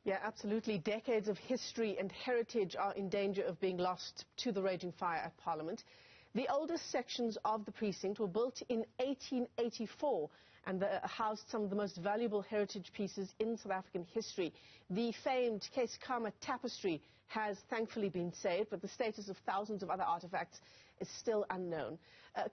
Yeah, absolutely. Decades of history and heritage are in danger of being lost to the raging fire at Parliament. The oldest sections of the precinct were built in 1884 and housed some of the most valuable heritage pieces in South African history. The famed Keiskamma Tapestry has thankfully been saved, but the status of thousands of other artefacts is still unknown.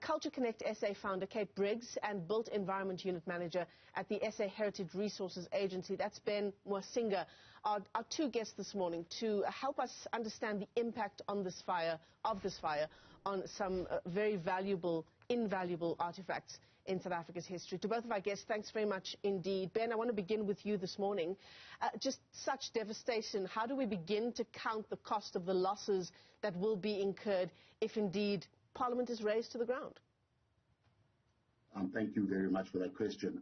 Culture Connect SA founder Kate Briggs and Built Environment Unit Manager at the SA Heritage Resources Agency, that's Mwasinga, are two guests this morning to help us understand the impact on this fire, on some very valuable, invaluable artefacts in South Africa's history. To both of our guests, thanks very much indeed. Ben, I want to begin with you this morning. Just such devastation. How do we begin to count the cost of the losses that will be incurred if indeed Parliament is razed to the ground? Thank you very much for that question.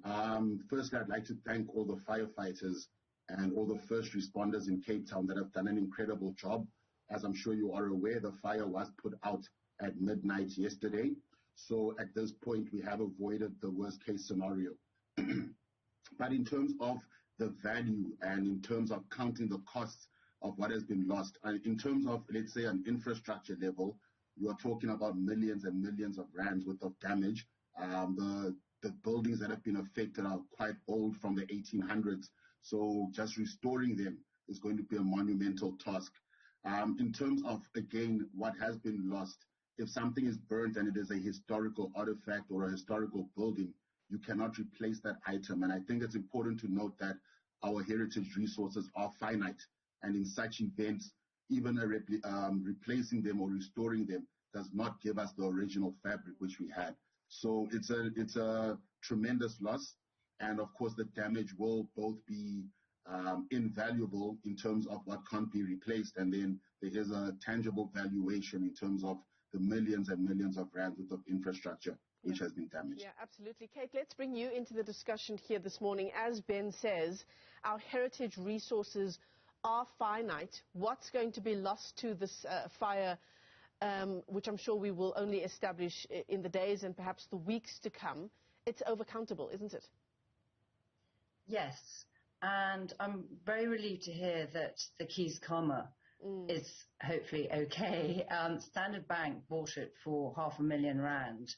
Firstly, I'd like to thank all the firefighters and all the first responders in Cape Town that have done an incredible job. As I'm sure you are aware, the fire was put out at midnight yesterday. So at this point, we have avoided the worst case scenario. But in terms of the value and in terms of counting the costs of what has been lost, in terms of, let's say, an infrastructure level, you are talking about millions and millions of rands worth of damage. The buildings that have been affected are quite old, from the 1800s. So just restoring them is going to be a monumental task. In terms of, again, what has been lost, if something is burnt and it is a historical artifact or a historical building, you cannot replace that item. And I think it's important to note that our heritage resources are finite. And in such events, even replacing them or restoring them does not give us the original fabric which we had. So it's a tremendous loss. And of course, the damage will both be invaluable in terms of what can't be replaced. And then there is a tangible valuation in terms of the millions and millions of rands worth of infrastructure which has been damaged. Yeah, absolutely. Kate, let's bring you into the discussion here this morning. As Ben says, our heritage resources are finite. What's going to be lost to this fire, which I'm sure we will only establish in the days and perhaps the weeks to come? It's overcountable, isn't it? Yes, and I'm very relieved to hear that the Keiskamma is hopefully okay. Standard Bank bought it for R500,000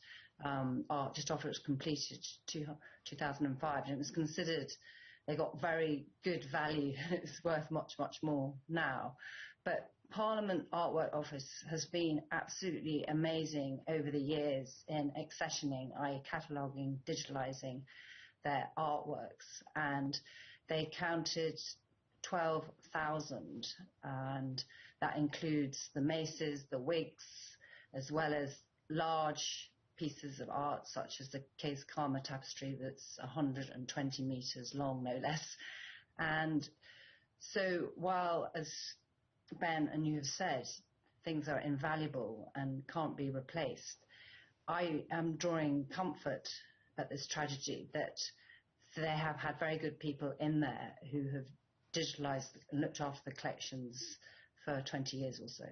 just after it was completed 2005, and it was considered they got very good value. It's worth much, much more now. But Parliament Artwork Office has been absolutely amazing over the years in accessioning, i.e. cataloguing, digitalising their artworks, and they counted 12,000, and that includes the maces, the wigs, as well as large pieces of art such as the Keiskamma Tapestry that's 120 metres long, no less. And so while, as Ben and you have said, things are invaluable and can't be replaced, I am drawing comfort at this tragedy that they have had very good people in there who have digitalised and looked after the collections for 20 years or so.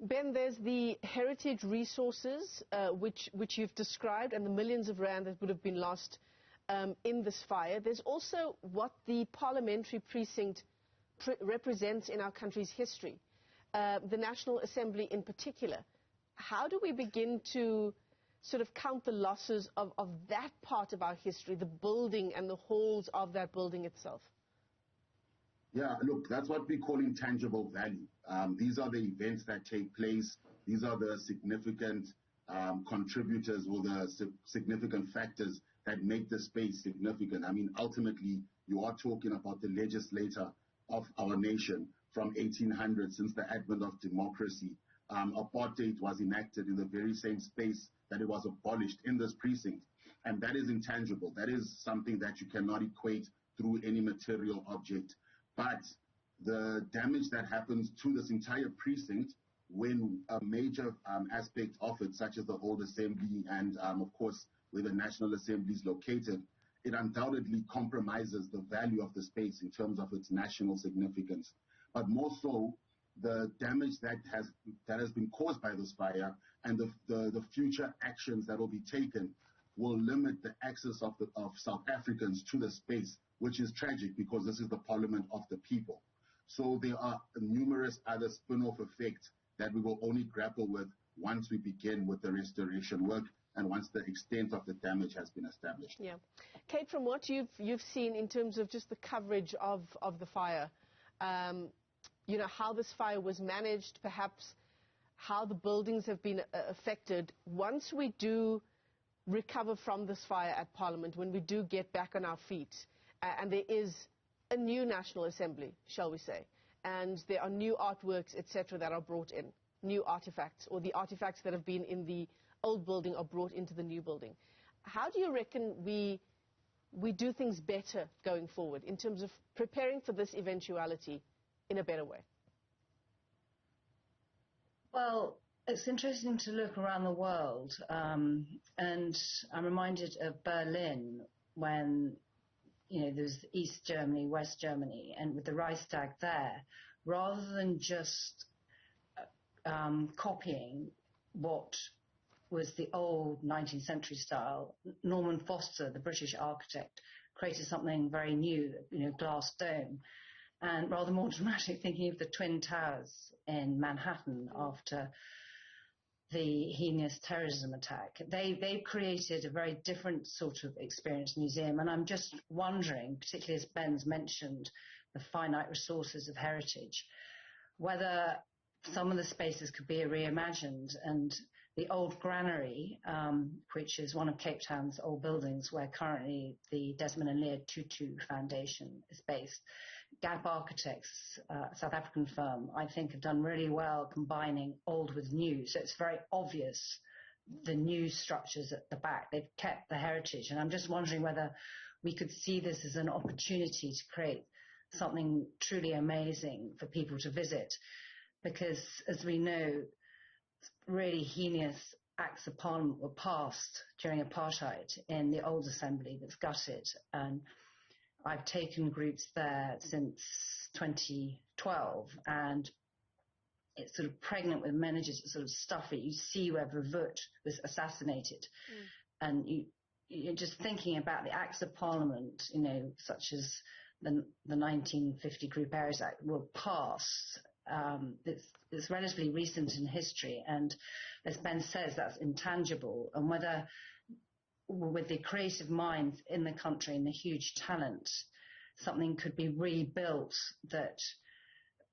Ben, there's the heritage resources which you've described, and the millions of rand that would have been lost in this fire. There's also what the parliamentary precinct represents in our country's history, the National Assembly in particular. How do we begin to sort of count the losses of that part of our history, the building and the halls of that building itself? Yeah, look, that's what we call intangible value. These are the events that take place. These are the significant contributors or the significant factors that make the space significant. I mean, ultimately, you are talking about the legislator of our nation from 1800, since the advent of democracy. Apartheid was enacted in the very same space that it was abolished, in this precinct. And that is intangible. That is something that you cannot equate through any material object. But the damage that happens to this entire precinct when a major aspect of it, such as the old assembly and, of course, where the National Assembly is located, it undoubtedly compromises the value of the space in terms of its national significance. But more so, the damage that has been caused by this fire and the future actions that will be taken will limit the access of South Africans to the space, which is tragic because this is the parliament of the people. So there are numerous other spin-off effects that we will only grapple with once we begin with the restoration work and once the extent of the damage has been established. Yeah. Kate, from what you've seen in terms of just the coverage of the fire, you know, how this fire was managed, perhaps how the buildings have been affected, once we do recover from this fire at Parliament, when we do get back on our feet, and there is a new National Assembly, shall we say, and there are new artworks, etc., that are brought in, new artifacts, or the artifacts that have been in the old building are brought into the new building. How do you reckon we do things better going forward in terms of preparing for this eventuality in a better way? Well, it's interesting to look around the world, and I'm reminded of Berlin when, you know, there's East Germany, West Germany, and with the Reichstag there, rather than just copying what was the old 19th century style, Norman Foster, the British architect, created something very new, you know, glass dome. And rather more dramatic, thinking of the Twin Towers in Manhattan after the heinous terrorism attack. They created a very different sort of experience museum, and I'm just wondering, particularly as Ben's mentioned, the finite resources of heritage, whether some of the spaces could be reimagined. And the old granary, which is one of Cape Town's old buildings where currently the Desmond and Leah Tutu Foundation is based, Gap Architects, South African firm, I think have done really well combining old with new. So it's very obvious the new structures at the back. They've kept the heritage. And I'm just wondering whether we could see this as an opportunity to create something truly amazing for people to visit. Because, as we know, really heinous acts of parliament were passed during apartheid in the old assembly that's gutted. And I've taken groups there since 2012, and it's sort of pregnant with messages, sort of stuffy. You see where Verwoerd was assassinated, and you're just thinking about the acts of parliament, you know, such as the 1950 Group Areas Act were passed. It's relatively recent in history, and as Ben says, that's intangible. And whether, with the creative minds in the country and the huge talent, something could be rebuilt that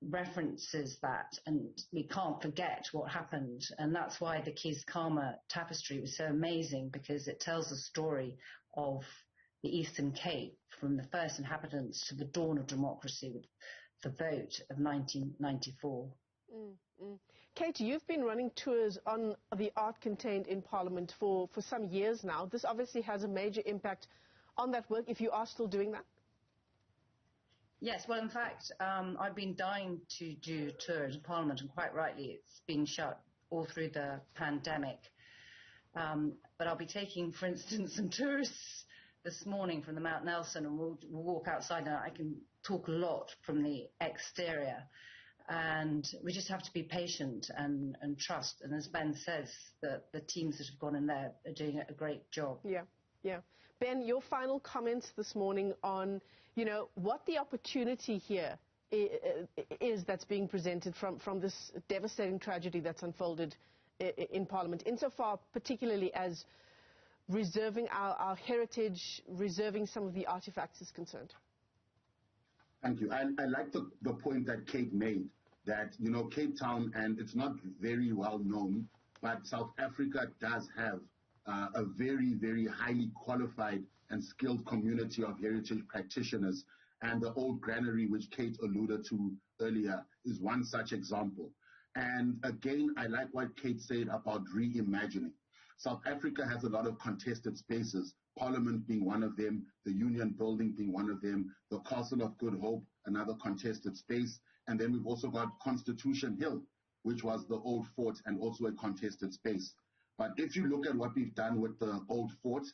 references that, and we can't forget what happened. And that's why the Keiskamma Tapestry was so amazing, because it tells the story of the Eastern Cape from the first inhabitants to the dawn of democracy with the vote of 1994. Kate, you've been running tours on the art contained in Parliament for some years now. This obviously has a major impact on that work, if you are still doing that. Yes, well, in fact, I've been dying to do tours of Parliament, and quite rightly, it's been shut all through the pandemic. But I'll be taking, for instance, some tourists this morning from the Mount Nelson, and we'll walk outside, and I can talk a lot from the exterior. And we just have to be patient and trust. And as Ben says, the teams that have gone in there are doing a great job. Yeah, yeah. Ben, your final comments this morning on, you know, what the opportunity here is that's being presented from this devastating tragedy that's unfolded in Parliament, insofar particularly as reserving our heritage, reserving some of the artifacts is concerned. Thank you. I like the point that Kate made, that, you know, Cape Town, and it's not very well known, but South Africa does have a very, very highly qualified and skilled community of heritage practitioners. And the old granary, which Kate alluded to earlier, is one such example. And again, I like what Kate said about reimagining. South Africa has a lot of contested spaces, Parliament being one of them, the Union Building being one of them, the Castle of Good Hope, another contested space, and then we've also got Constitution Hill, which was the old fort and also a contested space. But if you look at what we've done with the old fort,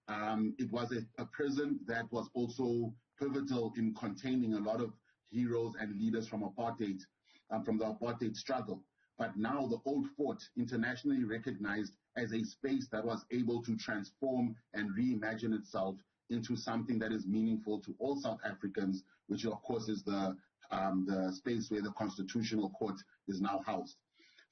it was a prison that was also pivotal in containing a lot of heroes and leaders from apartheid, from the apartheid struggle. But now the old fort, internationally recognized as a space that was able to transform and reimagine itself into something that is meaningful to all South Africans, which of course is the space where the Constitutional Court is now housed.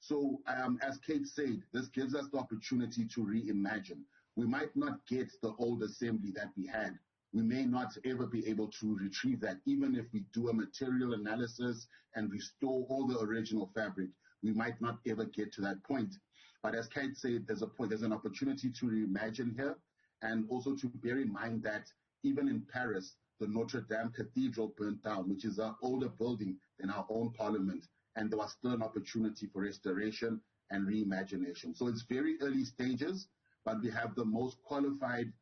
So as Kate said, this gives us the opportunity to reimagine. We might not get the old assembly that we had. We may not ever be able to retrieve that, even if we do a material analysis and restore all the original fabric. We might not ever get to that point. But as Kate said, there's an opportunity to reimagine here, and also to bear in mind that even in Paris, the Notre Dame Cathedral burnt down, which is an older building than our own parliament, and there was still an opportunity for restoration and reimagination. So it's very early stages, but we have the most qualified,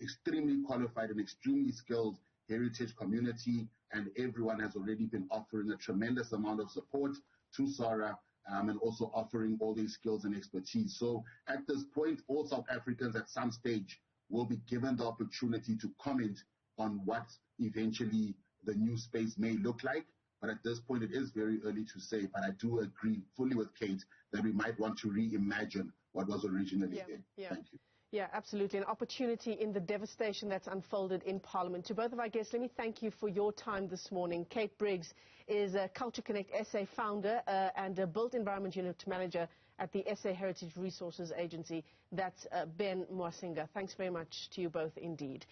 extremely qualified and extremely skilled heritage community, and everyone has already been offering a tremendous amount of support to SARA, and also offering all these skills and expertise. So at this point, all South Africans at some stage will be given the opportunity to comment on what eventually the new space may look like. But at this point, it is very early to say, but I do agree fully with Kate that we might want to reimagine what was originally there. Thank you. Yeah, absolutely. An opportunity in the devastation that's unfolded in Parliament. To both of our guests, let me thank you for your time this morning. Kate Briggs is a Culture Connect SA founder and a Built Environment Unit Manager at the SA Heritage Resources Agency. That's Ben Mwasinga. Thanks very much to you both indeed.